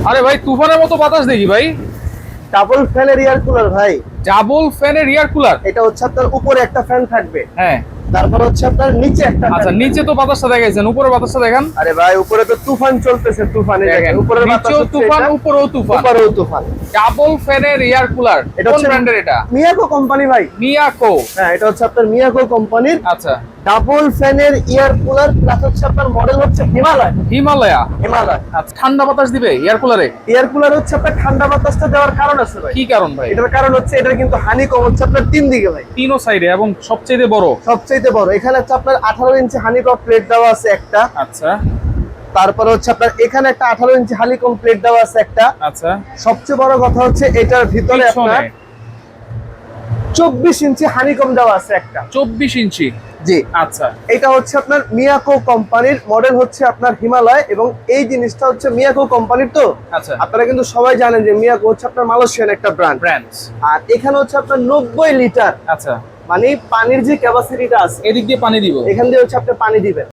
আরে ভাই তুফানের মতো বাতাস দেখি ভাই। ডাবল ফ্যানের এয়ার কুলার ভাই। ডাবল ফ্যানের এয়ার কুলার। এটা হচ্ছে আপনার উপরে একটা ফ্যান থাকবে, হ্যাঁ, তারপর হচ্ছে আপনার নিচে একটা আচ্ছা fan নিচে থাকবে। তো বাতাসটা দেখাইছেন, উপরে বাতাসটা দেখান। আরে ভাই উপরে তো তুফান চলতেছে, তুফানে দেখেন দেখেন উপরের বাতাস নিচেও হচ্ছে তুফান, এটা, উপরেও তুফান। উপরেও তুফান। ডাবল ফ্যানের এয়ার কুলার, এটা কোন হচ্ছে ব্র্যান্ডের এটা? মিয়াকো কোম্পানি ভাই। মিয়াকো। হ্যাঁ, এটা হচ্ছে আপনার মিয়াকো কোম্পানির আচ্ছা, ডাবল ফ্যানের এয়ার কুলার, প্লাস হচ্ছে আপনার মডেল হচ্ছে হিমালয়। হিমালয়া। হিমালয় আচ্ছা, ঠান্ডা বাতাস দিবে এয়ার কুলারে? এয়ার কুলার হচ্ছে আপনার ঠান্ডা বাতাসটা দেওয়ার কারণ আছে ভাই। কি কারণ ভাই? এটার কারণ হচ্ছে এটার কিন্তু হানিকম হচ্ছে আপনার তিন দিকে ভাই, তিনও সাইডে এবং সবচেয়ে বড়। সবচেয়ে বড়। এখানে হচ্ছে আপনার 18 ইঞ্চি হানিকম প্লেট দেওয়া আছে একটা, আচ্ছা তারপর হচ্ছে আপনার এখানে একটা 18 ইঞ্চি হানিকম প্লেট দেওয়া আছে একটা। আচ্ছা, সবচেয়ে বড় কথা হচ্ছে এটার ভিতরে আপনার পিছনে 24 ইঞ্চি হানিকম দেওয়া আছে একটা। 24 ইঞ্চি। জি, আচ্ছা, এটা হচ্ছে আপনার মিয়াকো কোম্পানির মডেল, হচ্ছে আপনার হিমালয়, এবং এই জিনিসটা হচ্ছে মিয়াকো কোম্পানির। তো আচ্ছা, আপনারা কিন্তু সবাই জানেন যে মিয়াকো হচ্ছে আপনার মালয়েশিয়ান একটা ব্র্যান্ড। ব্র্যান্ডস। আর এখানে হচ্ছে আপনার 90 লিটার, আচ্ছা, মানে পানির যে ক্যাপাসিটিটা আছে, এদিক দিয়ে পানি দিব। এখান দিয়ে হচ্ছে আপনি পানি দিবেন।